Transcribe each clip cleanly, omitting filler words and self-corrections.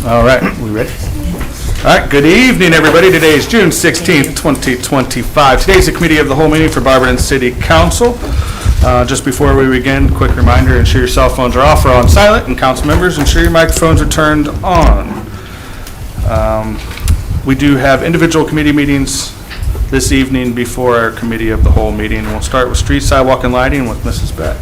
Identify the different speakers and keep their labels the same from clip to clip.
Speaker 1: All right, we ready? All right, good evening, everybody. Today is June 16th, 2025. Today's the Committee of the Whole meeting for Barberton City Council. Just before we begin, quick reminder, ensure your cell phones are off or on silent, and council members, ensure your microphones are turned on. We do have individual committee meetings this evening before our Committee of the Whole meeting. We'll start with Street, Sidewalk, and Lighting with Mrs. Beck.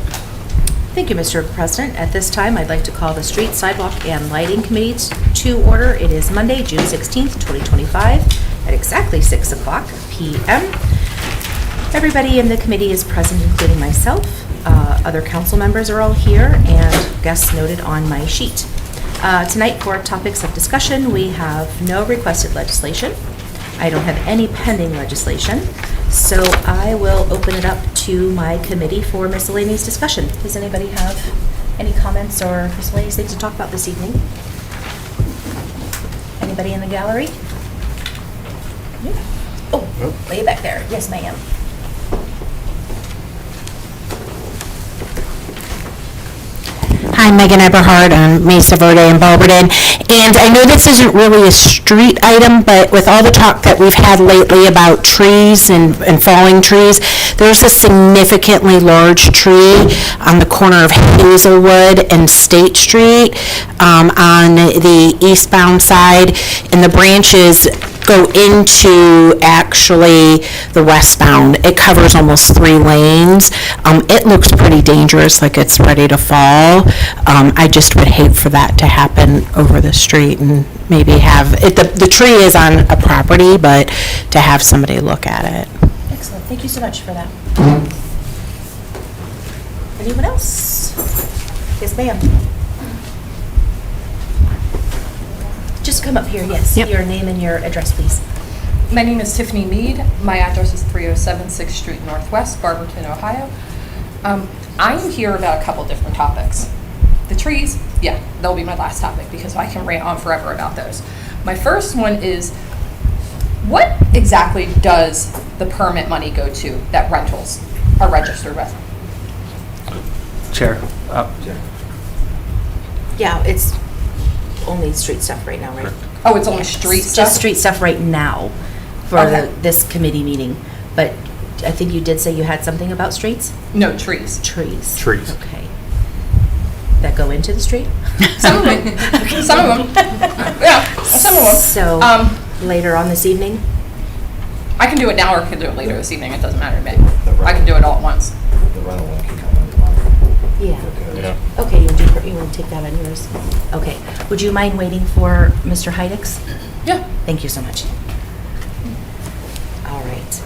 Speaker 2: Thank you, Mr. President. At this time, I'd like to call the Street, Sidewalk, and Lighting Committee to order. It is Monday, June 16th, 2025, at exactly 6 o'clock p.m. Everybody in the committee is present, including myself. Other council members are all here, and guests noted on my sheet. Tonight, for topics of discussion, we have no requested legislation. I don't have any pending legislation, so I will open it up to my committee for miscellaneous discussion. Does anybody have any comments or miscellaneous things to talk about this evening? Anybody in the gallery? Yeah. Oh, way back there. Yes, ma'am.
Speaker 3: Hi, Megan Eberhard on Mesa Verde and Barberton. And I know this isn't really a street item, but with all the talk that we've had lately about trees and falling trees, there's a significantly large tree on the corner of Hazelwood and State Street on the eastbound side, and the branches go into actually the westbound. It covers almost 3 lanes. It looks pretty dangerous, like it's ready to fall. I just would hate for that to happen over the street and maybe have, the tree is on a property, but to have somebody look at it.
Speaker 2: Excellent. Thank you so much for that. Anyone else? Yes, ma'am. Just come up here, yes.
Speaker 3: Yep.
Speaker 2: Your name and your address, please.
Speaker 4: My name is Tiffany Mead. My address is 307 6th Street Northwest, Barberton, Ohio. I am here about a couple different topics. The trees, yeah, that'll be my last topic because I can rant on forever about those. My first one is, what exactly does the permit money go to that rentals are registered with?
Speaker 1: Chair.
Speaker 2: Yeah, it's only street stuff right now, right?
Speaker 4: Oh, it's only street
Speaker 2: It's
Speaker 4: stuff?
Speaker 2: just street stuff right now for
Speaker 4: Okay.
Speaker 2: this committee meeting. But I think you did say you had something about streets?
Speaker 4: No, trees.
Speaker 2: Trees.
Speaker 1: Trees.
Speaker 2: Okay. That go into the street?
Speaker 4: Some of them. Some of them. Yeah, some of them.
Speaker 2: So later on this evening?
Speaker 4: I can do it now or I can do it later this evening. It doesn't matter to me. I can do it all at once.
Speaker 5: The rental one can come in tomorrow.
Speaker 2: Yeah.
Speaker 5: Okay.
Speaker 2: Okay, you want to take that on yours? Okay. Would you mind waiting for Mr. Heidex?
Speaker 4: Yeah.
Speaker 2: Thank you so much. All right.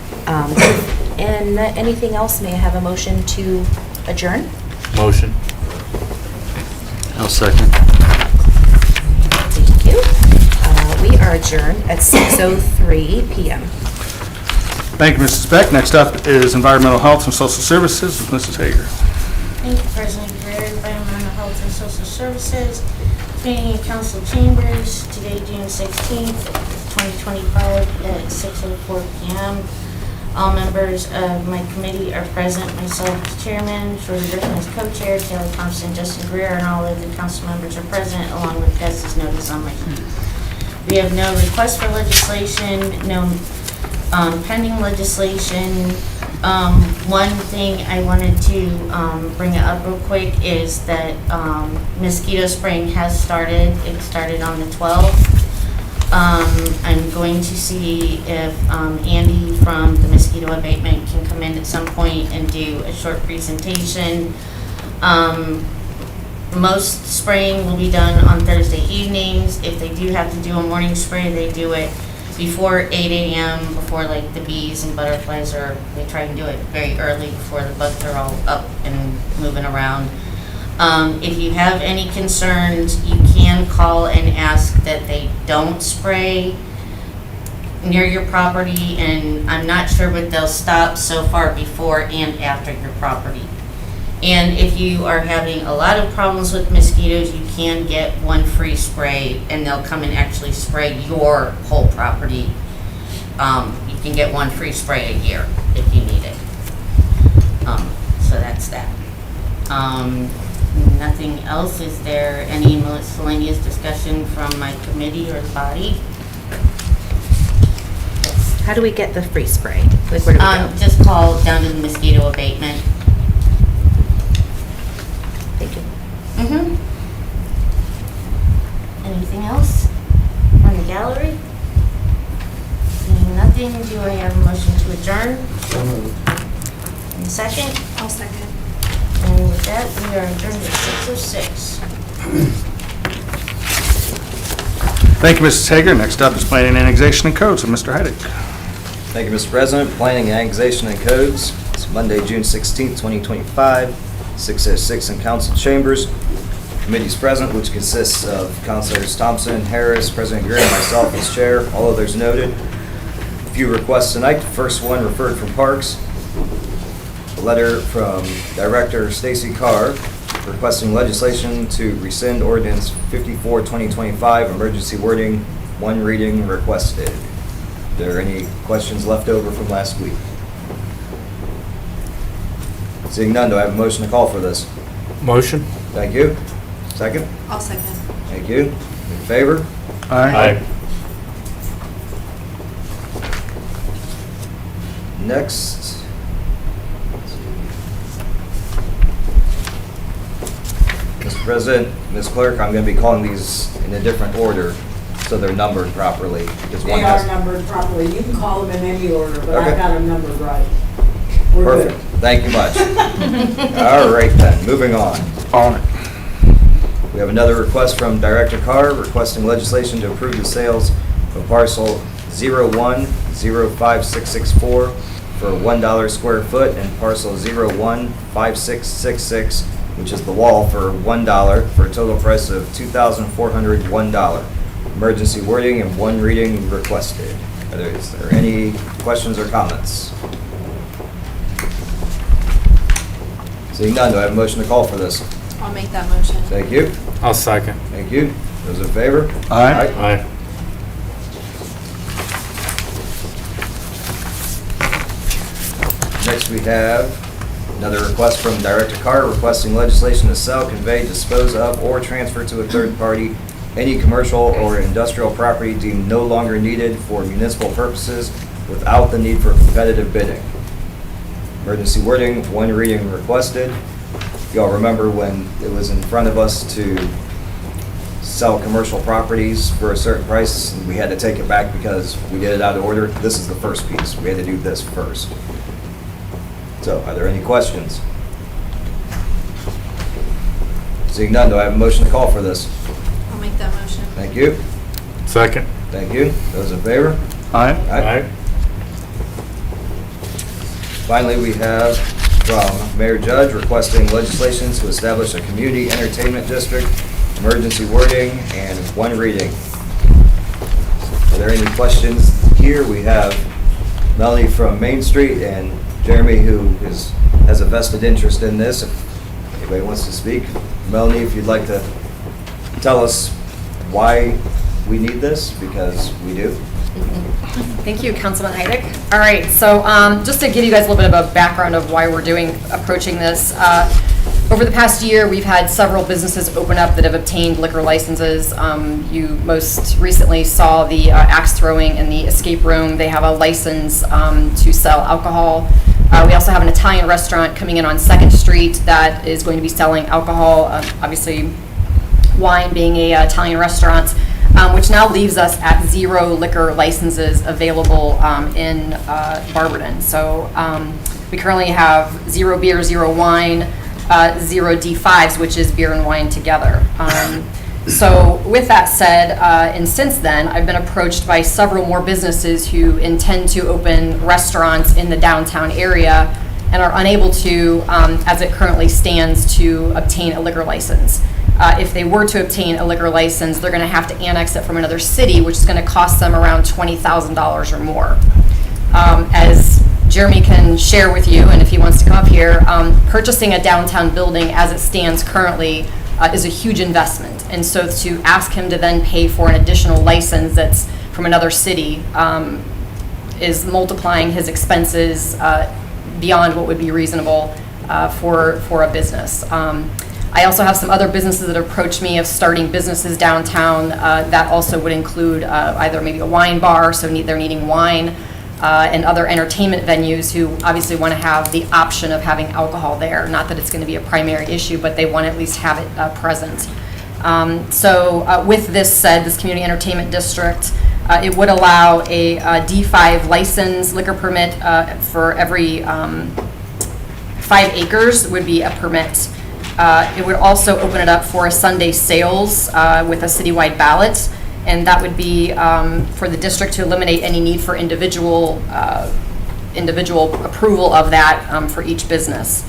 Speaker 2: And anything else, may I have a motion to adjourn?
Speaker 6: Motion. I'll second.
Speaker 2: Thank you. We are adjourned at 6:03 p.m.
Speaker 1: Thank you, Mrs. Beck. Next up is Environmental Health and Social Services with Mrs. Hager.
Speaker 7: Thank you, President Greer, Environmental Health and Social Services, meeting in council chambers today, June 16th, 2025 at 6:04 p.m. All members of my committee are present, myself as chairman, Shirley Griffin as co-chair, Taylor Thompson, Justin Greer, and all of the council members are present, along with guests notice on my sheet. We have no request for legislation, no pending legislation. One thing I wanted to bring it up real quick is that mosquito spraying has started. It started on the 12th. I'm going to see if Andy from the mosquito abatement can come in at some point and do a short presentation. Most spraying will be done on Thursday evenings. If they do have to do a morning spray, they do it before 8 a.m., before like the bees and butterflies they try and do it very early before the bugs are all up and moving around. If you have any concerns, you can call and ask that they don't spray near your property, and I'm not sure, but they'll stop so far before and after your property. And if you are having a lot of problems with mosquitoes, you can get one free spray, and they'll come and actually spray your whole property. You can get one free spray a year if you need it. So that's that. nothing else, is there any miscellaneous discussion from my committee or the body?
Speaker 2: How do we get the free spray? Like, where do we go?
Speaker 7: Just call down to the mosquito abatement.
Speaker 2: Thank you.
Speaker 7: Mm-hmm. Anything else from the gallery? Seeing nothing, do I have a motion to adjourn? And second?
Speaker 8: I'll second.
Speaker 7: And with that, we are adjourned at 6:06.
Speaker 1: Thank you, Mrs. Hager. Next up is Planning, Annexation, and Codes, and Mr. Heidick.
Speaker 5: Thank you, Mr. President. Planning, Annexation, and Codes. It's Monday, June 16th, 2025, 6:06 in council chambers. Committee's present, which consists of Councilors Thompson, Harris, President Greer, and myself as chair. All others noted. A few requests tonight. The first one referred from Parks. A letter from Director Stacy Carr requesting legislation to rescind Ordinance 54, 2025, emergency wording, one reading requested. Are there any questions left over from last week? Seeing none, do I have a motion to call for this?
Speaker 6: Motion?
Speaker 5: Thank you. Second?
Speaker 8: I'll second.
Speaker 5: Thank you. In favor? Next. Mr. President, Ms. Clerk, I'm going to be calling these in a different order so they're numbered properly. Because
Speaker 9: They
Speaker 5: one
Speaker 9: are
Speaker 5: has.
Speaker 9: numbered properly. You can call them in any order, but
Speaker 5: Okay.
Speaker 9: I've got them numbered right. We're good.
Speaker 5: Perfect. Thank you much. All right then, moving on.
Speaker 1: On it.
Speaker 5: We have another request from Director Carr requesting legislation to approve the sales of parcel 01-05664 for $1 square foot and parcel 01-5666, which is the wall, for $1 for a total price of $2,401. Emergency wording and one reading requested. Is there any questions or comments? Seeing none, do I have a motion to call for this?
Speaker 8: I'll make that motion.
Speaker 5: Thank you.
Speaker 6: I'll second.
Speaker 5: Thank you. Those in favor?
Speaker 1: Aye.
Speaker 6: Aye.
Speaker 5: Next, we have another request from Director Carr requesting legislation to sell, convey, dispose of, or transfer to a third party any commercial or industrial property deemed no longer needed for municipal purposes without the need for competitive bidding. Emergency wording, one reading requested. Y'all remember when it was in front of us to sell commercial properties for a certain price, and we had to take it back because we did it out of order? This is the first piece. We had to do this first. So, are there any questions? Seeing none, do I have a motion to call for this?
Speaker 8: I'll make that motion.
Speaker 5: Thank you.
Speaker 6: Second?
Speaker 5: Thank you. Those in favor?
Speaker 1: Aye.
Speaker 5: Finally, we have from Mayor Judge requesting legislation to establish a community entertainment district, emergency wording, and one reading. Are there any questions here? We have Melanie from Main Street and Jeremy, who has a vested interest in this. If anybody wants to speak. Melanie, if you'd like to tell us why we need this, because we do.
Speaker 4: Thank you, Councilman Heidick. All right, so just to give you guys a little bit of a background of why we're approaching this. Over the past year, we've had several businesses open up that have obtained liquor licenses. You most recently saw the axe throwing and the escape room. They have a license to sell alcohol. We also have an Italian restaurant coming in on 2nd Street that is going to be selling alcohol, obviously wine being a Italian restaurant, which now leaves us at 0 liquor licenses available in Barberton. So we currently have 0 beer, 0 wine, 0 D5s, which is beer and wine together. So with that said, and since then, I've been approached by several more businesses who intend to open restaurants in the downtown area and are unable to, as it currently stands, to obtain a liquor license. If they were to obtain a liquor license, they're going to have to annex it from another city, which is going to cost them around $20,000 or more. As Jeremy can share with you, and if he wants to come up here, purchasing a downtown building as it stands currently is a huge investment. And so to ask him to then pay for an additional license that's from another city is multiplying his expenses beyond what would be reasonable for a business. I also have some other businesses that approach me of starting businesses downtown. That also would include either maybe a wine bar, so they're needing wine, and other entertainment venues who obviously want to have the option of having alcohol there. Not that it's going to be a primary issue, but they want to at least have it present. With this said, this community entertainment district, it would allow a D5 license liquor permit for every 5 acres would be a permit. It would also open it up for a Sunday sales with a citywide ballot, and that would be for the district to eliminate any need for individual approval of that for each business.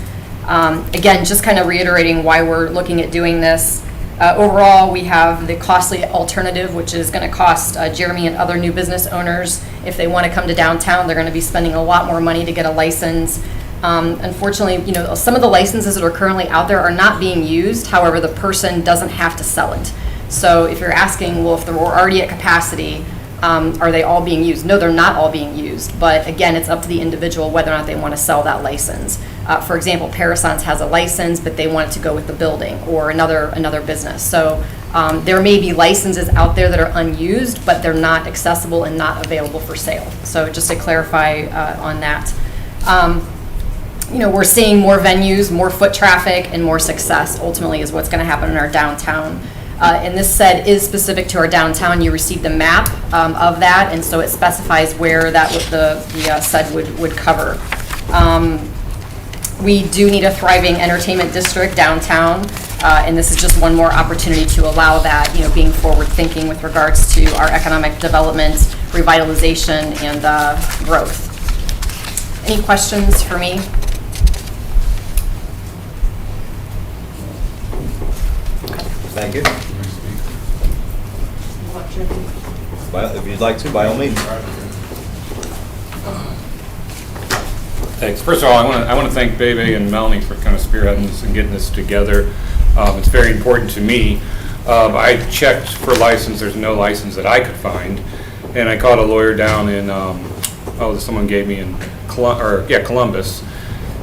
Speaker 4: Again, just kind of reiterating why we're looking at doing this. Overall, we have the costly alternative, which is going to cost Jeremy and other new business owners, if they want to come to downtown, they're going to be spending a lot more money to get a license. Unfortunately, some of the licenses that are currently out there are not being used. However, the person doesn't have to sell it. So if you're asking, well, if we're already at capacity, are they all being used? No, they're not all being used. But again, it's up to the individual whether or not they want to sell that license. For example, Parasons has a license, but they want it to go with the building or another business. So there may be licenses out there that are unused, but they're not accessible and not available for sale. So just to clarify on that. We're seeing more venues, more foot traffic, and more success ultimately is what's going to happen in our downtown. And this said is specific to our downtown. You received the map of that, and so it specifies where that the said would cover. We do need a thriving entertainment district downtown, and this is just one more opportunity to allow that, being forward thinking with regards to our economic development, revitalization, and growth. Any questions for me?
Speaker 5: Thank you. Well, if you'd like to, by all means.
Speaker 6: Thanks. First of all, I want to thank Bebe and Melanie for kind of spearheading this and getting this together. It's very important to me. I checked for license. There's no license that I could find, and I called a lawyer down in someone gave me in Columbus,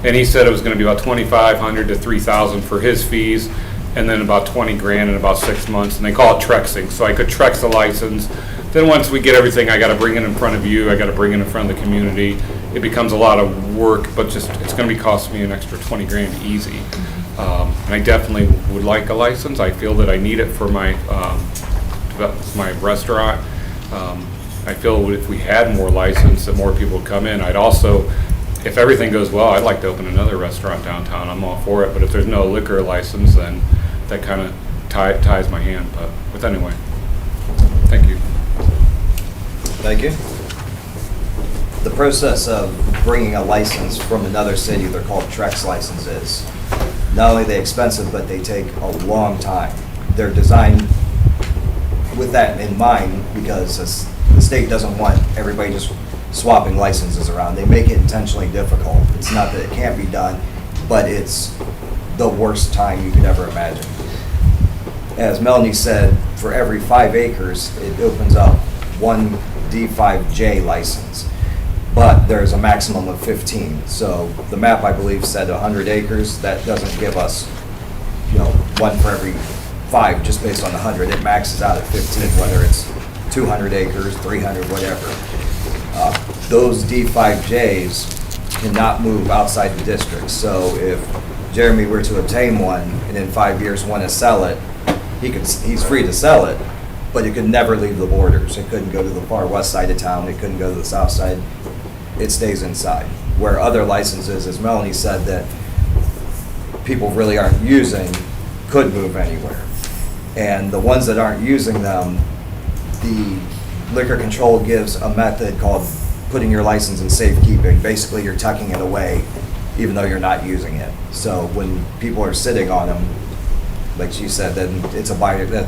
Speaker 6: and he said it was going to be about $2,500 to $3,000 for his fees, and then about $20,000 in about 6 months, and they call it Trexing. So I could Trex the license. Then once we get everything, I got to bring it in front of you. I got to bring it in front of the community. It becomes a lot of work, but it's going to be costing me an extra $20,000 easy. And I definitely would like a license. I feel that I need it for my restaurant. I feel if we had more license, that more people would come in. I'd also, if everything goes well, I'd like to open another restaurant downtown. I'm all for it. But if there's no liquor license, then that kind of ties my hand. But anyway, thank you.
Speaker 5: Thank you. The process of bringing a license from another city, they're called Trex licenses. Not only are they expensive, but they take a long time. They're designed with that in mind because the state doesn't want everybody just swapping licenses around. They make it intentionally difficult. It's not that it can't be done, but it's the worst time you could ever imagine. As Melanie said, for every 5 acres, it opens up one D5J license, but there's a maximum of 15. So the map, I believe, said 100 acres. That doesn't give us, one for every 5 just based on 100. It maxes out at 15, whether it's 200 acres, 300, whatever. Those D5Js cannot move outside the district. So if Jeremy were to obtain one and in 5 years want to sell it, he's free to sell it, but it could never leave the borders. It couldn't go to the far west side of town. It couldn't go to the south side. It stays inside. Where other licenses, as Melanie said, that people really aren't using, could move anywhere. And the ones that aren't using them, the liquor control gives a method called putting your license in safekeeping. Basically, you're tucking it away even though you're not using it. So when people are sitting on them, like she said, then that's a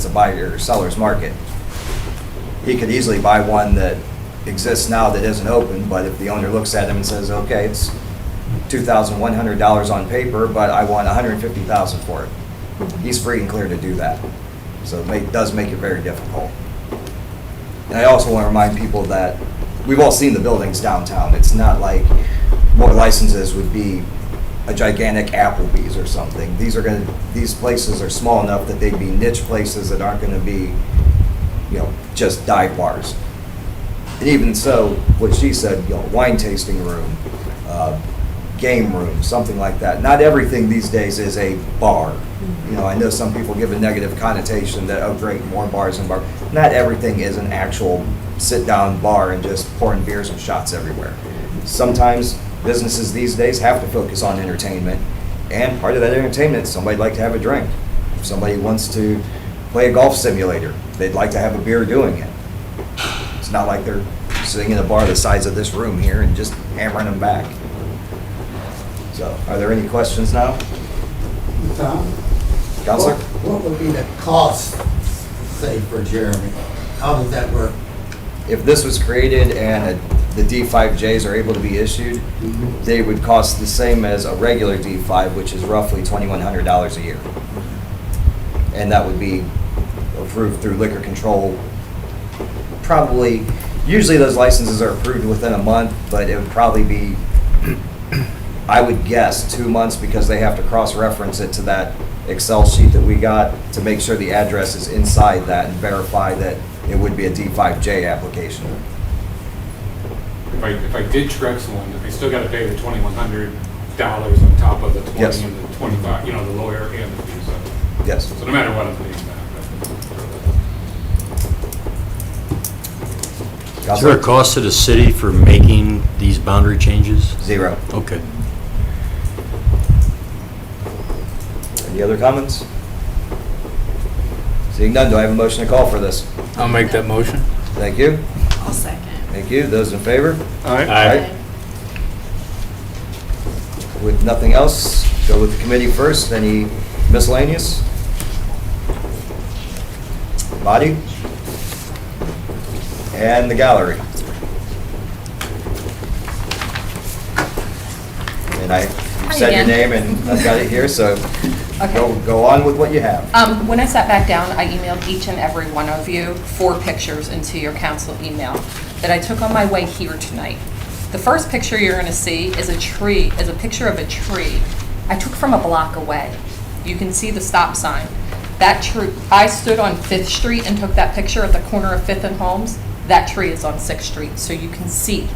Speaker 5: buyer seller's market. He could easily buy one that exists now that isn't open, but if the owner looks at him and says, okay, it's $2,100 on paper, but I want $150,000 for it, he's free and clear to do that. So it does make it very difficult. And I also want to remind people that we've all seen the buildings downtown. It's not like more licenses would be a gigantic Applebee's or something. These places are small enough that they'd be niche places that aren't gonna be, just dive bars. And even so, what she said, wine tasting room, game room, something like that. Not everything these days is a bar. I know some people give a negative connotation that, oh great, more bars and bars. Not everything is an actual sit-down bar and just pouring beers and shots everywhere. Sometimes businesses these days have to focus on entertainment, and part of that entertainment, somebody'd like to have a drink. If somebody wants to play a golf simulator, they'd like to have a beer doing it. It's not like they're sitting in a bar the size of this room here and just hammering them back. So, are there any questions now?
Speaker 10: Tom?
Speaker 5: Counselor?
Speaker 10: What would be the cost, say, for Jeremy? How does that work?
Speaker 5: If this was created and the D5Js are able to be issued, they would cost the same as a regular D5, which is roughly $2,100 a year. And that would be approved through liquor control. Probably, usually those licenses are approved within a month, but it would probably be, I would guess, 2 months, because they have to cross-reference it to that Excel sheet that we got to make sure the address is inside that and verify that it would be a D5J application.
Speaker 6: If I did Trexel, I still gotta pay the $2,100 on top of the 20
Speaker 5: Yes.
Speaker 6: and the 25, the lawyer and the fees.
Speaker 5: Yes.
Speaker 6: So no matter what, I'm paying that.
Speaker 11: Is there a
Speaker 5: Counselor?
Speaker 11: cost to the city for making these boundary changes?
Speaker 5: 0.
Speaker 11: Okay.
Speaker 5: Any other comments? Seeing none, do I have a motion to call for this?
Speaker 12: I'll make that motion.
Speaker 5: Thank you.
Speaker 8: I'll second.
Speaker 5: Thank you. Those in favor?
Speaker 11: Aye.
Speaker 5: With nothing else, go with the committee first. Any miscellaneous? Body? And the gallery. And I said your
Speaker 4: again.
Speaker 5: name and I've got it here, so
Speaker 4: Okay.
Speaker 5: go on with what you have.
Speaker 4: When I sat back down, I emailed each and every one of you 4 pictures into your council email that I took on my way here tonight. The first picture you're going to see is a picture of a tree I took from a block away. You can see the stop sign. That tree, I stood on 5th Street and took that picture at the corner of 5th and Holmes. That tree is on 6th Street, so you can see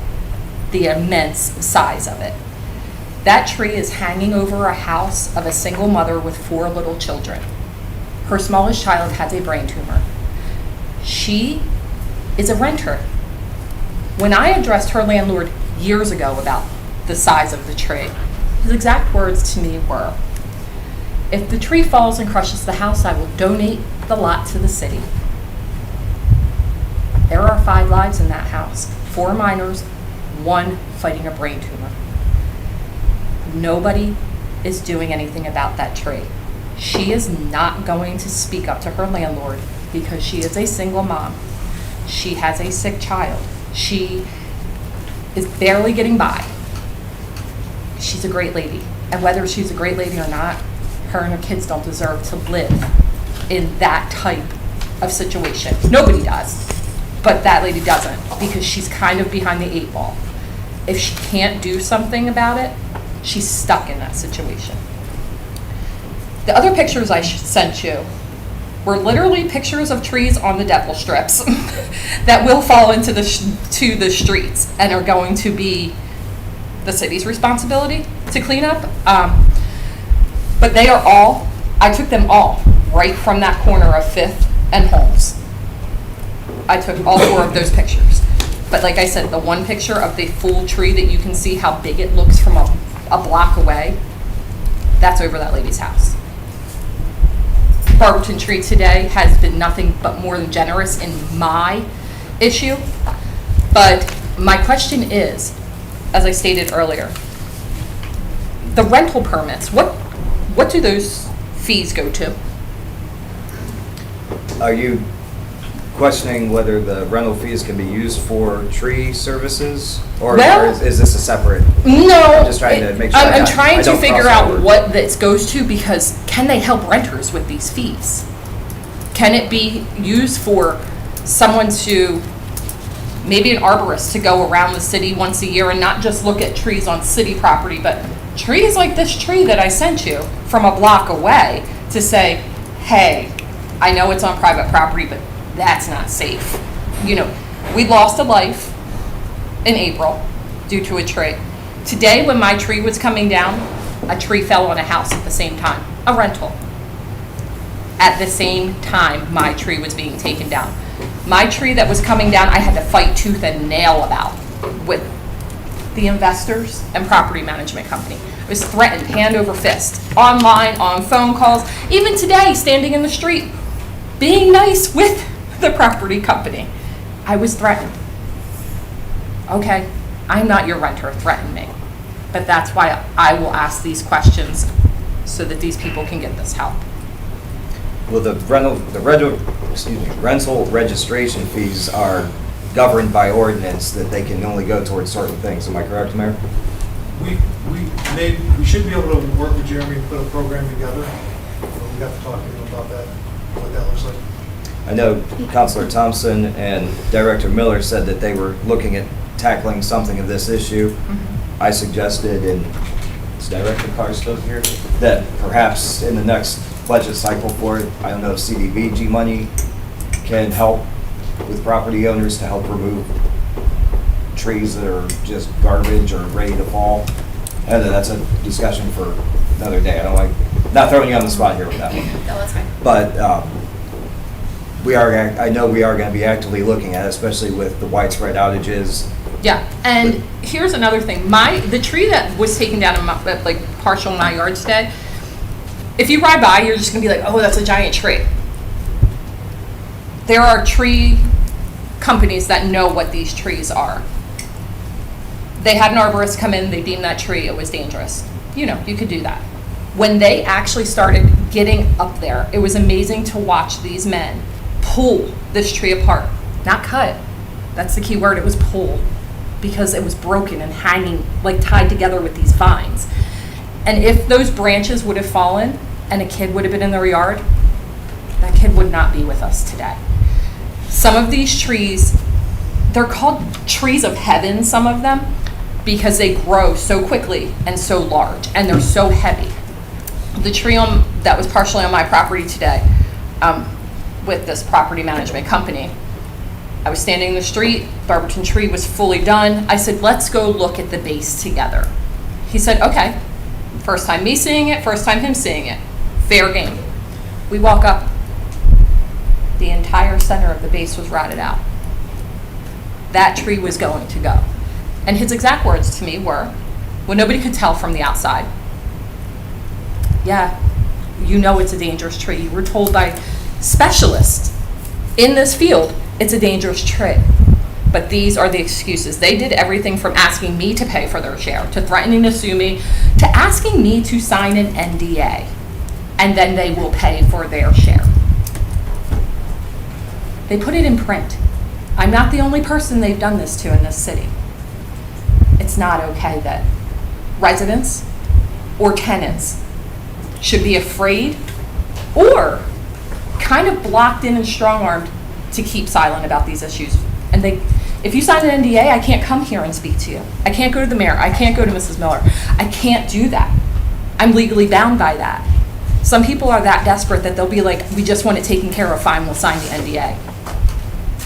Speaker 4: the immense size of it. That tree is hanging over a house of a single mother with 4 little children. Her smallest child has a brain tumor. She is a renter. When I addressed her landlord years ago about the size of the tree, his exact words to me were, "If the tree falls and crushes the house, I will donate the lot to the city." There are 5 lives in that house, 4 minors, 1 fighting a brain tumor. Nobody is doing anything about that tree. She is not going to speak up to her landlord because she is a single mom. She has a sick child. She is barely getting by. She's a great lady. And whether she's a great lady or not, her and her kids don't deserve to live in that type of situation. Nobody does, but that lady doesn't, because she's kind of behind the 8 ball. If she can't do something about it, she's stuck in that situation. The other pictures I sent you were literally pictures of trees on the devil strips that will fall into the streets and are going to be the city's responsibility to clean up. But they are all, I took them all right from that corner of 5th and Holmes. I took all 4 of those pictures. But like I said, the one picture of the full tree that you can see how big it looks from a block away, that's over that lady's house. Barberton tree today has been nothing but more than generous in my issue. But my question is, as I stated earlier, the rental permits, what do those fees go to?
Speaker 5: Are you questioning whether the rental fees can be used for tree services? Or
Speaker 4: Well-
Speaker 5: is this a separate?
Speaker 4: No.
Speaker 5: I'm just trying to make sure
Speaker 4: I'm
Speaker 5: I
Speaker 4: trying to
Speaker 5: don't
Speaker 4: figure
Speaker 5: cross
Speaker 4: out
Speaker 5: over.
Speaker 4: what this goes to, because can they help renters with these fees? Can it be used for someone to, maybe an arborist, to go around the city once a year and not just look at trees on city property, but trees like this tree that I sent you from a block away to say, hey, I know it's on private property, but that's not safe. You know, we lost a life in April due to a tree. Today, when my tree was coming down, a tree fell on a house at the same time, a rental. At the same time, my tree was being taken down. My tree that was coming down, I had to fight tooth and nail about with the investors and property management company. I was threatened, hand over fist, online, on phone calls, even today, standing in the street, being nice with the property company. I was threatened. Okay, I'm not your renter, threaten me. But that's why I will ask these questions so that these people can get this help.
Speaker 5: Well, the rental registration fees are governed by ordinance that they can only go towards certain things. Am I correct, Mayor?
Speaker 12: We should be able to work with Jeremy and put a program together. We got to talk to him about that, what that looks like.
Speaker 5: I know Councilor Thompson and Director Miller said that they were looking at tackling something of this issue.
Speaker 4: Mm-hmm.
Speaker 5: I suggested, and is Director Carr still here, that perhaps in the next budget cycle for it, I don't know if CDBG money can help with property owners to help remove trees that are just garbage or ready to fall. And that's a discussion for another day. I don't like, not throwing you on the spot here with that one.
Speaker 8: No, that's fine.
Speaker 5: But I know we are going to be actively looking at it, especially with the widespread outages.
Speaker 4: Yeah, and here's another thing. The tree that was taken down in my, like partial in my yard today, if you ride by, you're just gonna be like, oh, that's a giant tree. There are tree companies that know what these trees are. They had an arborist come in, they deemed that tree, it was dangerous. You know, you could do that. When they actually started getting up there, it was amazing to watch these men pull this tree apart. Not cut, that's the key word, it was pull. Because it was broken and hanging, like tied together with these vines. And if those branches would have fallen and a kid would have been in their yard, that kid would not be with us today. Some of these trees, they're called trees of heaven, some of them, because they grow so quickly and so large, and they're so heavy. The tree that was partially on my property today, with this property management company, I was standing in the street, Barberton tree was fully done. I said, let's go look at the base together. He said, okay. First time me seeing it, first time him seeing it. Fair game. We walk up. The entire center of the base was rotted out. That tree was going to go. And his exact words to me were, when nobody could tell from the outside, yeah, you know it's a dangerous tree. You were told by specialists in this field, it's a dangerous tree. But these are the excuses. They did everything from asking me to pay for their share, to threatening to sue me, to asking me to sign an NDA, and then they will pay for their share. They put it in print. I'm not the only person they've done this to in this city. It's not okay that residents or tenants should be afraid or kind of blocked in and strong-armed to keep silent about these issues. And if you sign an NDA, I can't come here and speak to you. I can't go to the mayor. I can't go to Mrs. Miller. I can't do that. I'm legally bound by that. Some people are that desperate that they'll be like, we just want it taken care of, fine, we'll sign the NDA.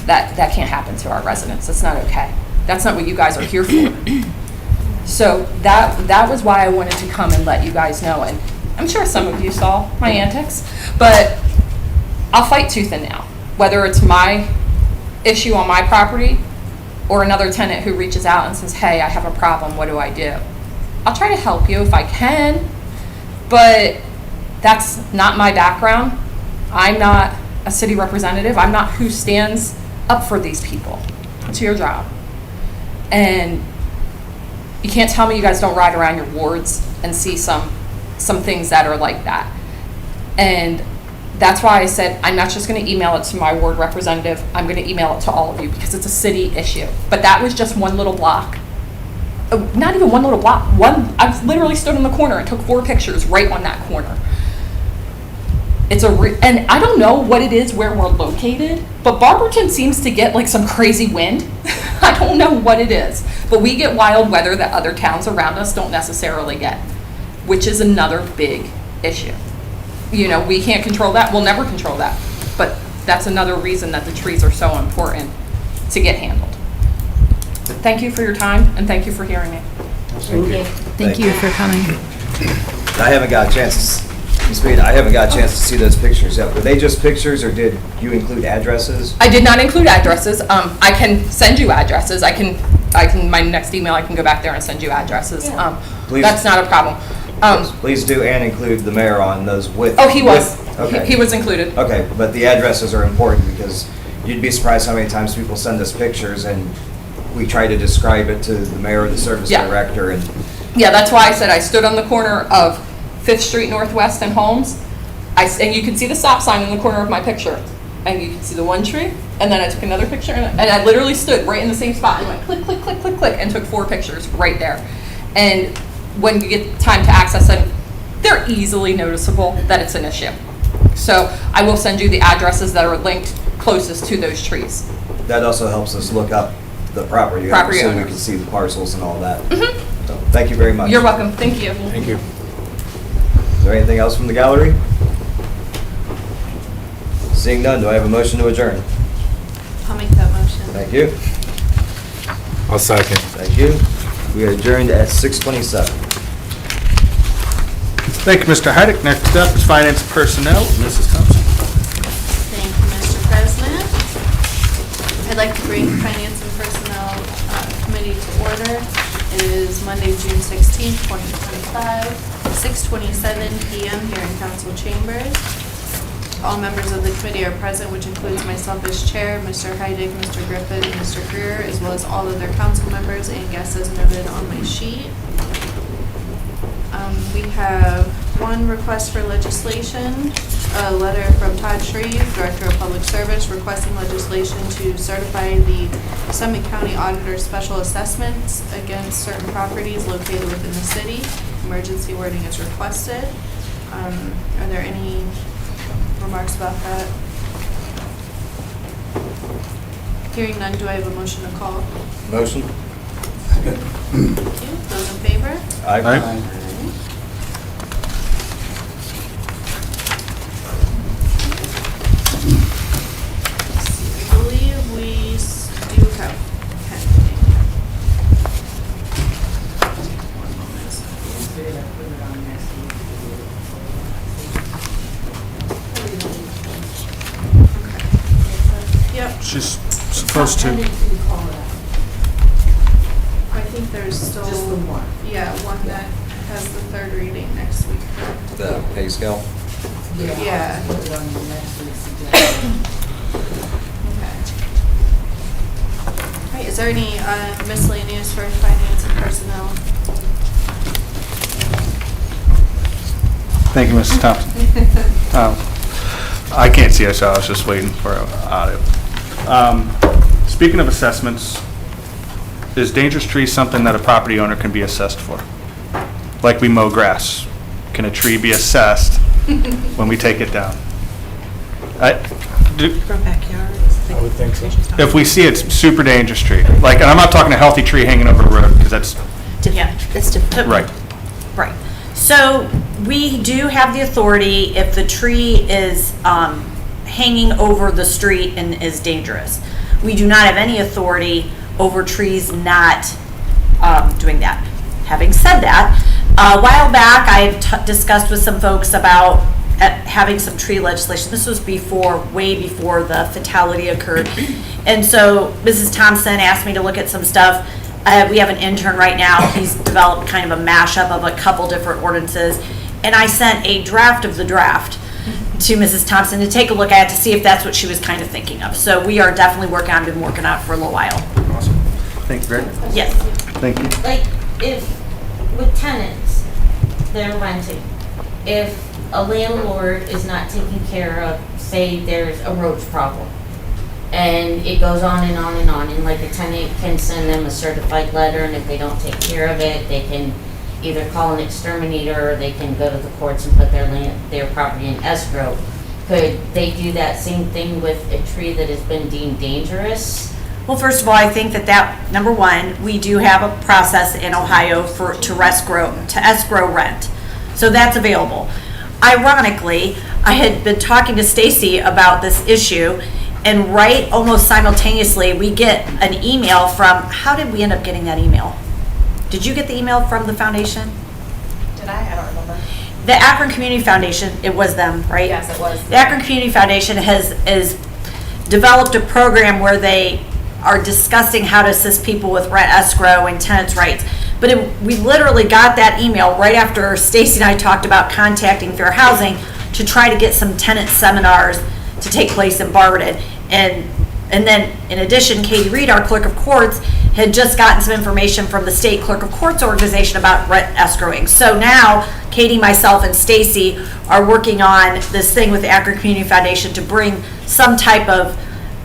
Speaker 4: That can't happen to our residents. That's not okay. That's not what you guys are here for. So that was why I wanted to come and let you guys know. And I'm sure some of you saw my antics, but I'll fight tooth and nail. Whether it's my issue on my property or another tenant who reaches out and says, hey, I have a problem, what do I do? I'll try to help you if I can, but that's not my background. I'm not a city representative. I'm not who stands up for these people. It's your job. And you can't tell me you guys don't ride around your wards and see some things that are like that. And that's why I said I'm not just going to email it to my ward representative. I'm going to email it to all of you because it's a city issue. But that was just one little block. Not even one little block. I literally stood in the corner and took 4 pictures right on that corner. And I don't know what it is where we're located, but Barberton seems to get like some crazy wind. I don't know what it is, but we get wild weather that other towns around us don't necessarily get. which is another big issue. You know, we can't control that, we'll never control that, but that's another reason that the trees are so important to get handled. Thank you for your time, and thank you for hearing me.
Speaker 5: Thank you for coming. I haven't got a chance, Ms. Mead, I haven't got a chance to see those pictures yet. Were they just pictures, or did you include addresses?
Speaker 4: I did not include addresses. I can send you addresses. I can, my next email, I can go back there and send you addresses.
Speaker 5: Please.
Speaker 4: That's not a problem.
Speaker 5: Please do, and include the mayor on those with.
Speaker 4: Oh, he was.
Speaker 5: Okay.
Speaker 4: He was included.
Speaker 5: Okay, but the addresses are important, because you'd be surprised how many times people send us pictures and we try to describe it to the mayor or the service
Speaker 4: Yeah.
Speaker 5: director, and
Speaker 4: Yeah, that's why I said I stood on the corner of 5th Street Northwest and Holmes. And you can see the stop sign in the corner of my picture. And you can see the one tree, and then I took another picture, and I literally stood right in the same spot and went click, click, click, click, click, and took 4 pictures right there. And when you get time to access them, they're easily noticeable that it's an issue. So I will send you the addresses that are linked closest to those trees.
Speaker 5: that also helps us look up the property.
Speaker 4: Property
Speaker 5: so we
Speaker 4: owners.
Speaker 5: can see the parcels and all that. So, thank you very much.
Speaker 4: You're welcome. Thank you.
Speaker 11: Thank you.
Speaker 5: Is there anything else from the gallery? Seeing none, do I have a motion to adjourn?
Speaker 8: I'll make that motion.
Speaker 5: Thank you.
Speaker 11: I'll second.
Speaker 5: Thank you. We are adjourned at 6:27.
Speaker 1: Thank you, Mr. Heidick. Next up is Finance and Personnel, Mrs. Thompson.
Speaker 8: Thank you, Mr. President. I'd like to bring Finance and Personnel Committee to order. It is Monday, June 16th, 2025, 6:27 PM here in Council Chambers. All members of the committee are present, which includes myself as chair, Mr. Heidick, Mr. Griffin, and Mr. Greer, as well as all other council members and guests as noted on my sheet. We have one request for legislation, a letter from Todd Shreve, Director of Public Service, requesting legislation to certify the Summit County Auditor special assessments against certain properties located within the city. Emergency wording is requested. Are there any remarks about that? Hearing none, do I have a motion to call?
Speaker 5: Motion?
Speaker 8: Thank you. Those in favor?
Speaker 1: Aye.
Speaker 8: I believe we do have pending. One moment. Yep,
Speaker 1: She's supposed to.
Speaker 8: I think there's still.
Speaker 9: Just the one.
Speaker 8: Yeah, one that has the third reading next week.
Speaker 5: The pay scale?
Speaker 8: Yeah.
Speaker 9: Put it on the next week's agenda.
Speaker 8: Okay. All right, is there any miscellaneous for finance and personnel?
Speaker 1: Thank you, Mrs. Thompson. I can't see it, so I was just waiting for audio. Speaking of assessments, is dangerous trees something that a property owner can be assessed for? Like we mow grass, can a tree be assessed when we take it down?
Speaker 2: For backyards.
Speaker 11: I would think so.
Speaker 1: If we see it's super dangerous tree, like, and I'm not talking a healthy tree hanging over a road, because that's,
Speaker 2: Yeah, it's different.
Speaker 1: right.
Speaker 13: Right. So we do have the authority if the tree is hanging over the street and is dangerous. We do not have any authority over trees not doing that. Having said that, a while back I discussed with some folks about having some tree legislation. This was way before the fatality occurred. And so Mrs. Thompson asked me to look at some stuff. We have an intern right now. He's developed kind of a mashup of a couple different ordinances. And I sent a draft of the draft to Mrs. Thompson to take a look at to see if that's what she was kind of thinking of. So we are definitely working on, been working on it for a little while.
Speaker 1: Awesome. Thank you, Greg.
Speaker 13: Yes.
Speaker 1: Thank you.
Speaker 7: Like, if, with tenants, they're renting, if a landlord is not taking care of, say there's a roach problem, and it goes on and on and on, and like a tenant can send them a certified letter, and if they don't take care of it, they can either call an exterminator, or they can go to the courts and put their property in escrow. Could they do that same thing with a tree that has been deemed dangerous?
Speaker 13: Well, first of all, I think that number one, we do have a process in Ohio to escrow rent. So that's available. Ironically, I had been talking to Stacy about this issue, and right almost simultaneously, we get an email from, how did we end up getting that email? Did you get the email from the foundation?
Speaker 4: Did I don't remember.
Speaker 13: The Akron Community Foundation, it was them, right?
Speaker 4: Yes, it was.
Speaker 13: The Akron Community Foundation has developed a program where they are discussing how to assist people with rent escrow and tenants' rights. But we literally got that email right after Stacy and I talked about contacting Fair Housing to try to get some tenant seminars to take place in Barberton. And then, in addition, Katie Reed, our clerk of courts, had just gotten some information from the state clerk of courts organization about rent escrowing. So now, Katie, myself, and Stacy are working on this thing with the Akron Community Foundation to bring some type of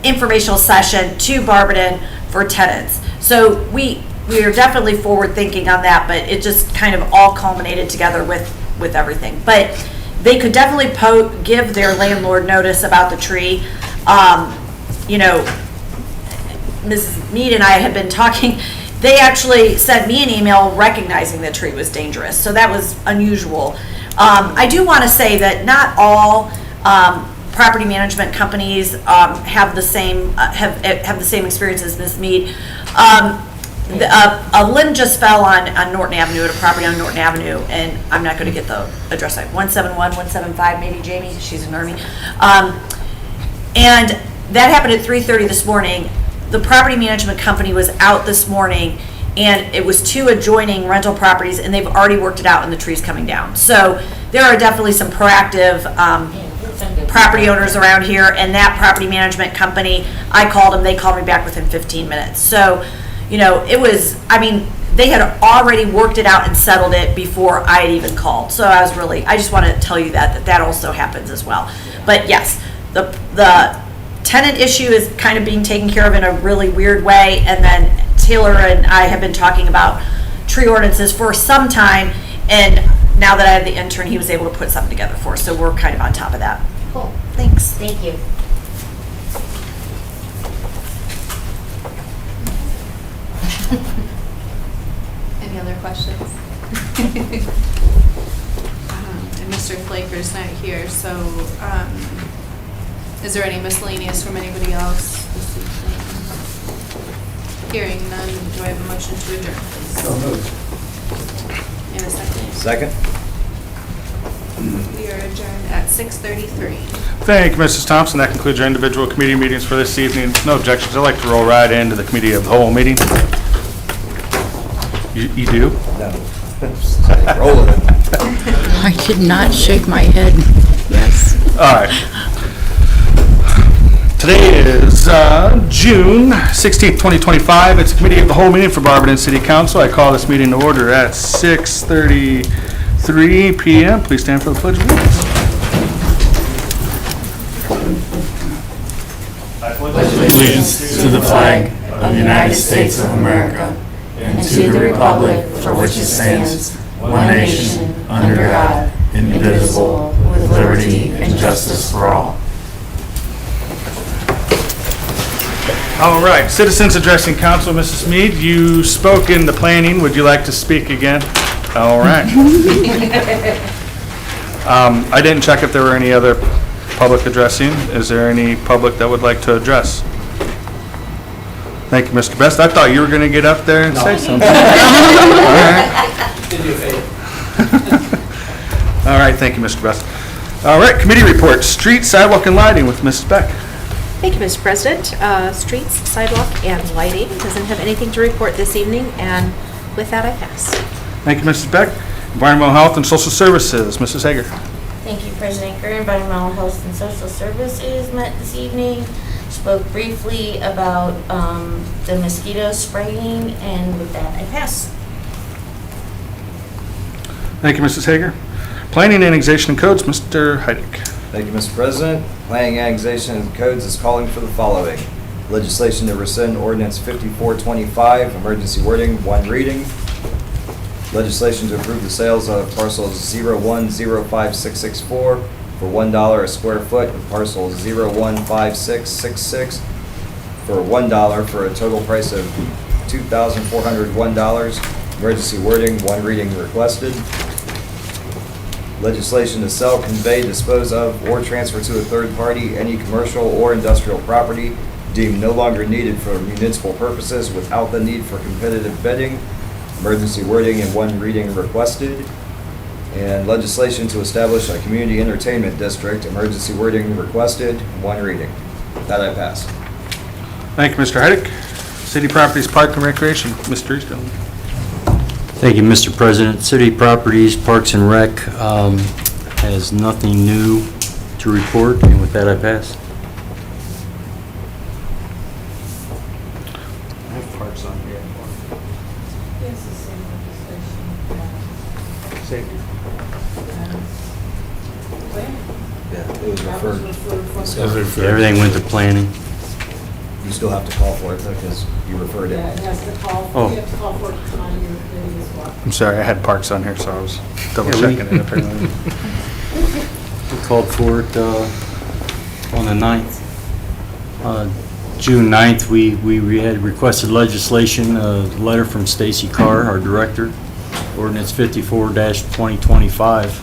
Speaker 13: informational session to Barberton for tenants. So we are definitely forward thinking on that, but it just kind of all culminated together with everything. But they could definitely give their landlord notice about the tree. Mrs. Mead and I had been talking. They actually sent me an email recognizing the tree was dangerous, so that was unusual. I do want to say that not all property management companies have the same experience as Ms. Mead. A limb just fell on Norton Avenue, at a property on Norton Avenue, and I'm not going to get the address right. 171, 175, maybe Jamie, she's an army. And that happened at 3:30 this morning. The property management company was out this morning, and it was two adjoining rental properties, and they've already worked it out, and the tree's coming down. So there are definitely some proactive property owners around here, and that property management company, I called them, they called me back within 15 minutes. So, they had already worked it out and settled it before I had even called. So I just want to tell you that also happens as well. But yes, the tenant issue is kind of being taken care of in a really weird way, and then Taylor and I have been talking about tree ordinances for some time, and now that I have the intern, he was able to put something together for us, so we're kind of on top of that.
Speaker 7: Cool.
Speaker 13: Thanks.
Speaker 7: Thank you.
Speaker 8: Any other questions? And Mr. Flaker's not here, so is there any miscellaneous from anybody else this evening? Hearing none, do I have a motion to adjourn, please?
Speaker 10: So moved.
Speaker 8: And a second?
Speaker 5: Second?
Speaker 8: We are adjourned at 6:33.
Speaker 1: Thank you, Mrs. Thompson. That concludes our individual committee meetings for this evening. No objections. I'd like to roll right into the committee of the whole meeting. You do?
Speaker 5: No. Rolling it.
Speaker 9: I did not shake my head. Yes.
Speaker 1: All right. Today is June 16th, 2025. It's a committee of the whole meeting for Barberton City Council. I call this meeting to order at 6:33 p.m. Please stand for the Pledge of Allegiance.
Speaker 14: Allegiance to the flag of the United States of America and to the republic for which it stands, one nation, under God, indivisible, with liberty and justice for all.
Speaker 1: All right, citizens addressing council. Mrs. Mead, you spoke in the planning. Would you like to speak again? All right. I didn't check if there were any other public addressing. Is there any public that would like to address? Thank you, Mr. Best. I thought you were going to get up there and say something. All right.
Speaker 12: Did you a favor?
Speaker 1: All right, thank you, Mr. Best. All right, committee reports. Street, sidewalk, and lighting with Mrs. Beck.
Speaker 2: Thank you, Mr. President. Streets, sidewalk, and lighting doesn't have anything to report this evening, and with that, I pass.
Speaker 1: Thank you, Mrs. Beck. Environmental Health and Social Services, Mrs. Hager.
Speaker 7: Thank you, President Greer. Environmental Health and Social Services met this evening, spoke briefly about the mosquito spraying, and with that, I pass.
Speaker 1: Thank you, Mrs. Hager. Planning, Annexation, and Codes, Mr. Heidick.
Speaker 5: Thank you, Mr. President. Planning, Annexation, and Codes is calling for the following. Legislation to rescind Ordinance 5425, emergency wording, one reading. Legislation to approve the sales of parcels 0105664 for $1 a square foot and parcel 015666 for $1 for a total price of $2,401. Emergency wording, one reading requested. legislation to sell, convey, dispose of, or transfer to a third party any commercial or industrial property deemed no longer needed for municipal purposes without the need for competitive bidding, emergency wording in one reading requested, and legislation to establish a community entertainment district, emergency wording requested, one reading. That I pass.
Speaker 1: Thank you, Mr. Heidick. City Properties, Park and Recreation, Mr. Easton.
Speaker 11: Thank you, Mr. President. City Properties, Parks and Rec has nothing new to report, and with that, I pass.
Speaker 1: I have parks on here.
Speaker 7: Yes, the same legislation.
Speaker 1: Safety.
Speaker 5: Yeah, it was referred.
Speaker 11: Everything went to planning.
Speaker 5: You still have to call for it because you referred
Speaker 7: Yeah,
Speaker 5: it.
Speaker 7: it has to call,
Speaker 1: Oh.
Speaker 7: you have to call for it to come out of your committee as well.
Speaker 1: I'm sorry, I had parks on here, so I was double
Speaker 11: Yeah, we-
Speaker 1: checking it apparently.
Speaker 11: We called for it on the 9th. June 9th, we had requested legislation, a letter from Stacy Carr, our director, ordinance 54-2025,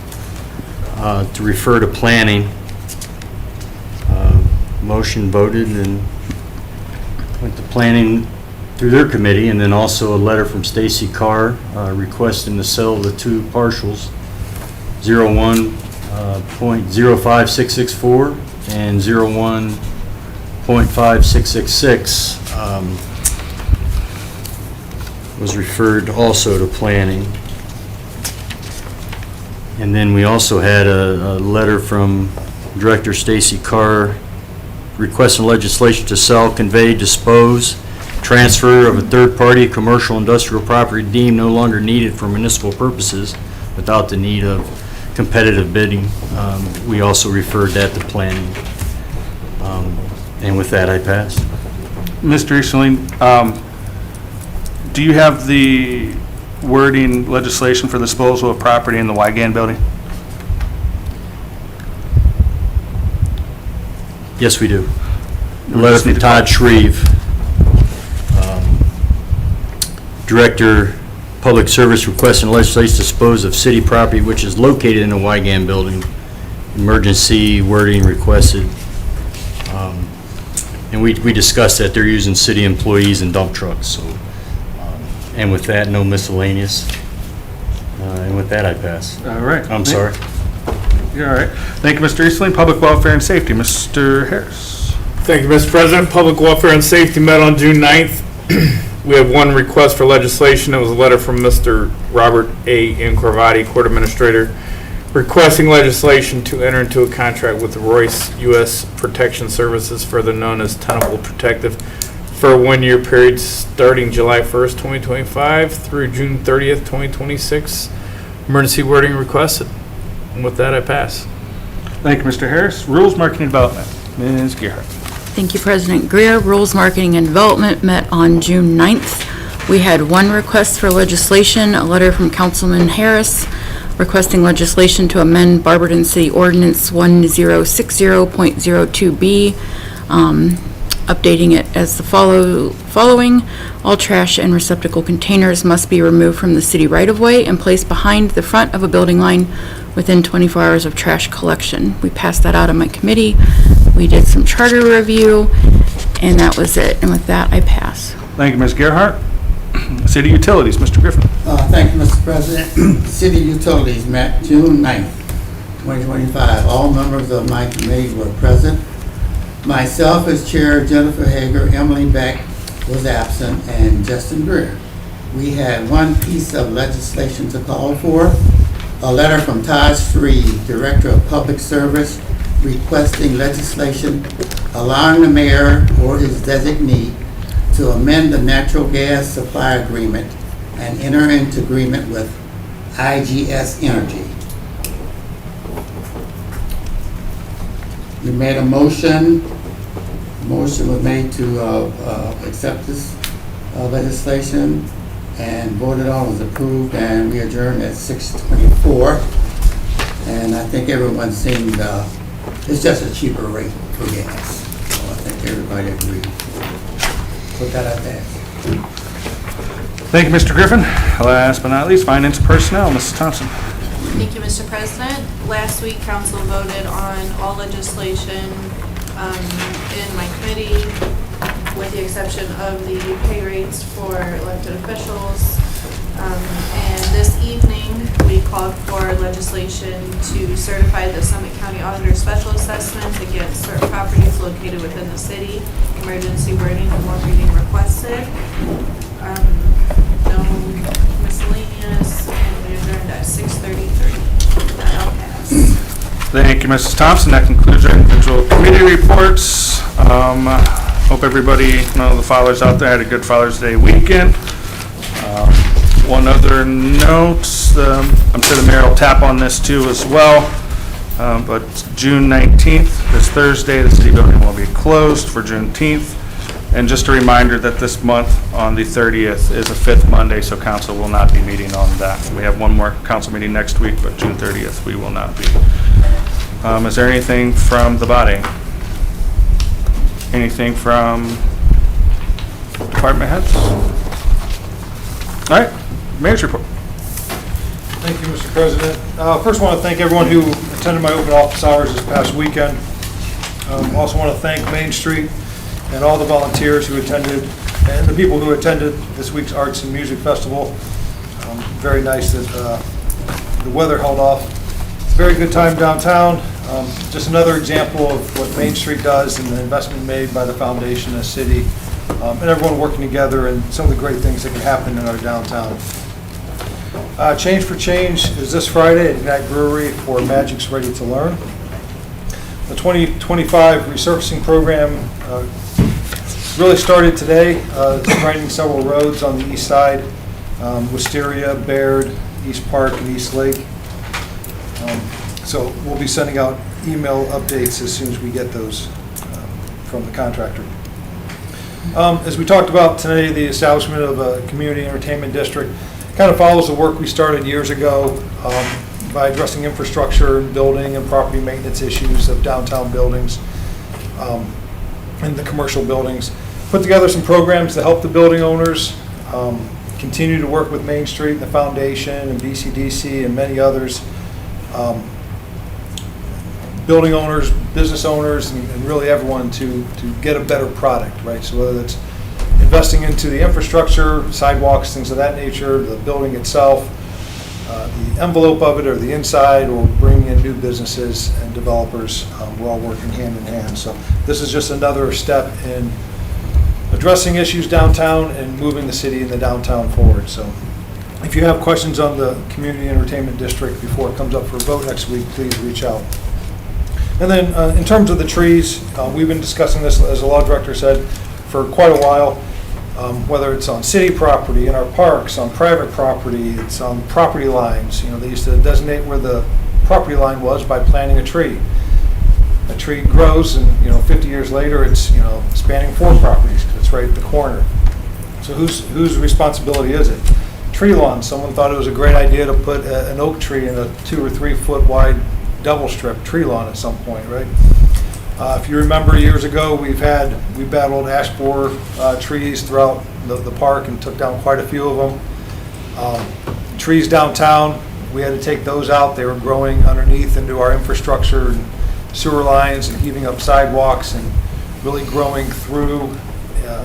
Speaker 11: to refer to planning. Motion voted and went to planning through their committee, and then also a letter from Stacy Carr requesting the sale of the two partials, 01.05664 and 01.5666, was referred also to planning. And then we also had a letter from Director Stacy Carr requesting legislation to sell, convey, dispose, transfer of a third-party commercial industrial property deemed no longer needed for municipal purposes without the need of competitive bidding. We also referred that to planning. And with that, I pass.
Speaker 1: Mr. Easterling, do you have the wording legislation for disposal of property in the Wygan building?
Speaker 11: Yes, we do. A
Speaker 1: We
Speaker 11: letter
Speaker 1: just need
Speaker 11: from
Speaker 1: to
Speaker 11: Todd Shreve, Director, Public Service, requesting legislation to dispose of city property which is located in the Wygan building. Emergency wording requested. And we discussed that they're using city employees and dump trucks, so. And with that, no miscellaneous. And with that, I pass.
Speaker 1: All right.
Speaker 11: I'm sorry.
Speaker 1: You're all right. Thank you, Mr. Easterling. Public Welfare and Safety, Mr. Harris.
Speaker 14: Thank you, Mr. President. Public Welfare and Safety met on June 9th. We have one request for legislation. It was a letter from Mr. Robert A. Incravati, Court Administrator, requesting legislation to enter into a contract with Royce U.S. Protection Services, further known as Tenable Protective, for a one-year period starting July 1st, 2025 through June 30th, 2026. Emergency wording requested. And with that, I pass.
Speaker 1: Thank you, Mr. Harris. Rules, Marketing, Development, Ms. Gerhart.
Speaker 9: Thank you, President Greer. Rules, Marketing, and Development met on June 9th. We had one request for legislation, a letter from Councilman Harris requesting legislation to amend Barberton City Ordinance 1060.02B, updating it as the following. All trash and receptacle containers must be removed from the city right-of-way and placed behind the front of a building line within 24 hours of trash collection. We passed that out in my committee. We did some charter review, and that was it. And with that, I pass.
Speaker 1: Thank you, Ms. Gerhart. City Utilities, Mr. Griffin.
Speaker 10: Thank you, Mr. President. City Utilities met June 9th, 2025. All members of my committee were present. Myself as chair, Jennifer Hager, Emily Beck was absent, and Justin Greer. We had one piece of legislation to call for, a letter from Todd Shreve, Director of Public Service, requesting legislation allowing the mayor or his designee to amend the natural gas supply agreement and enter into agreement with IGS Energy. We made a motion. Motion was made to accept this legislation and voted on, was approved, and we adjourned at 6:24. And I think everyone seemed, it's just a cheaper rate for gas. So I think everybody agreed. Put that out there.
Speaker 1: Thank you, Mr. Griffin. Last but not least, Finance Personnel, Mrs. Thompson.
Speaker 8: Thank you, Mr. President. Last week, council voted on all legislation in my committee, with the exception of the pay rates for elected officials. And this evening, we called for legislation to certify the Summit County Auditor Special Assessment against certain properties located within the city. Emergency wording and more reading requested. No miscellaneous, and we adjourned at 6:33. That'll pass.
Speaker 1: Thank you, Mrs. Thompson. That concludes our individual committee reports. Hope everybody, the fathers out there had a good Father's Day weekend. One other note, I'm sure the mayor will tap on this too as well, but June 19th, this Thursday, the city building will be closed for Juneteenth. And just a reminder that this month on the 30th is a 5th Monday, so council will not be meeting on that. We have one more council meeting next week, but June 30th we will not be. Is there anything from the body? Anything from department heads? All right, mayor's report.
Speaker 12: Thank you, Mr. President. First, I want to thank everyone who attended my open office hours this past weekend. Also want to thank Main Street and all the volunteers who attended, and the people who attended this week's Arts and Music Festival. Very nice that the weather held off. It's a very good time downtown. Just another example of what Main Street does and the investment made by the foundation and the city, and everyone working together, and some of the great things that can happen in our downtown. Change for Change is this Friday at Ignite Brewery for Magic's Ready to Learn. The 2025 resurfacing program really started today, grinding several roads on the east side, Wisteria, Baird, East Park, and East Lake. So we'll be sending out email updates as soon as we get those from the contractor. As we talked about today, the establishment of a community entertainment district kind of follows the work we started years ago by addressing infrastructure, building, and property maintenance issues of downtown buildings and the commercial buildings. Put together some programs to help the building owners, continue to work with Main Street and the foundation and BCDC and many others. Building owners, business owners, and really everyone to get a better product, right? So whether it's investing into the infrastructure, sidewalks, things of that nature, the building itself, the envelope of it or the inside, or bringing in new businesses and developers, we're all working hand in hand. So this is just another step in addressing issues downtown and moving the city and the downtown forward. So if you have questions on the community entertainment district before it comes up for a vote next week, please reach out. And then in terms of the trees, we've been discussing this, as the law director said, for quite a while, whether it's on city property, in our parks, on private property, it's on property lines. They used to designate where the property line was by planting a tree. A tree grows and, 50 years later, it's, spanning 4 properties. It's right at the corner. So whose responsibility is it? Tree lawn. Someone thought it was a great idea to put an oak tree in a 2 or 3 foot wide double strip tree lawn at some point, right? If you remember years ago, we battled ash borer trees throughout the park and took down quite a few of them. Trees downtown, we had to take those out. They were growing underneath into our infrastructure and sewer lines and heaving up sidewalks and really growing through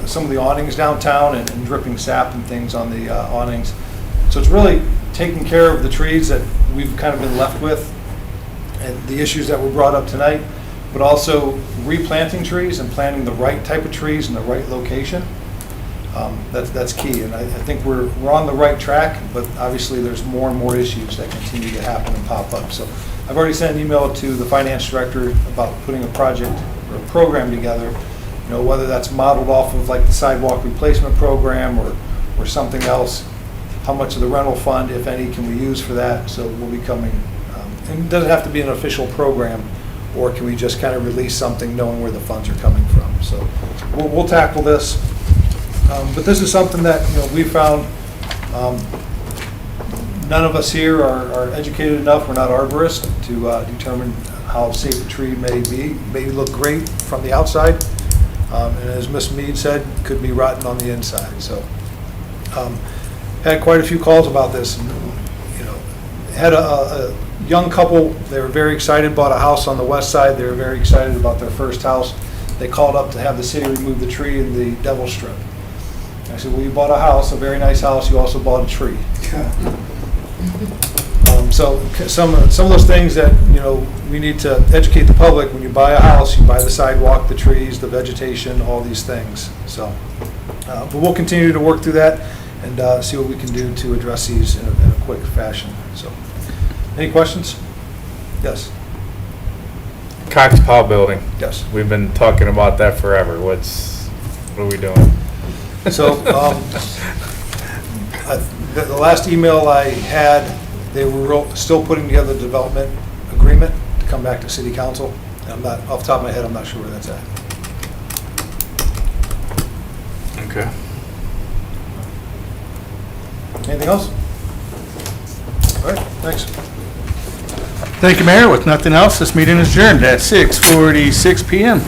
Speaker 12: some of the awnings downtown and dripping sap and things on the awnings. So it's really taking care of the trees that we've kind of been left with and the issues that were brought up tonight, but also replanting trees and planting the right type of trees in the right location. That's key, and I think we're on the right track, but obviously there's more and more issues that continue to happen and pop up. So I've already sent an email to the finance director about putting a project or a program together, whether that's modeled off of like the sidewalk replacement program or something else. How much of the rental fund, if any, can we use for that? So we'll be coming, and it doesn't have to be an official program, or can we just kind of release something knowing where the funds are coming from? So we'll tackle this. But this is something that we found none of us here are educated enough. We're not arborists to determine how safe a tree may be. It may look great from the outside, and as Ms. Mead said, could be rotten on the inside. So had quite a few calls about this, and Had a young couple, they were very excited, bought a house on the west side, they were very excited about their first house. They called up to have the city remove the tree in the Devil Strip. I said, well, you bought a house, a very nice house, you also bought a tree. So some of those things that, we need to educate the public. When you buy a house, you buy the sidewalk, the trees, the vegetation, all these things. So, but we'll continue to work through that and see what we can do to address these in a quick fashion. So, any questions? Yes.
Speaker 15: Cox Paw Building.
Speaker 12: Yes.
Speaker 15: We've been talking about that forever. What are we doing?
Speaker 12: So, the last email I had, they were still putting together the development agreement to come back to city council. And I'm not, off the top of my head, I'm not sure where that's at.
Speaker 15: Okay.
Speaker 12: Anything else? All right, thanks.
Speaker 1: Thank you, Mayor. With nothing else, this meeting is adjourned at 6:46 PM.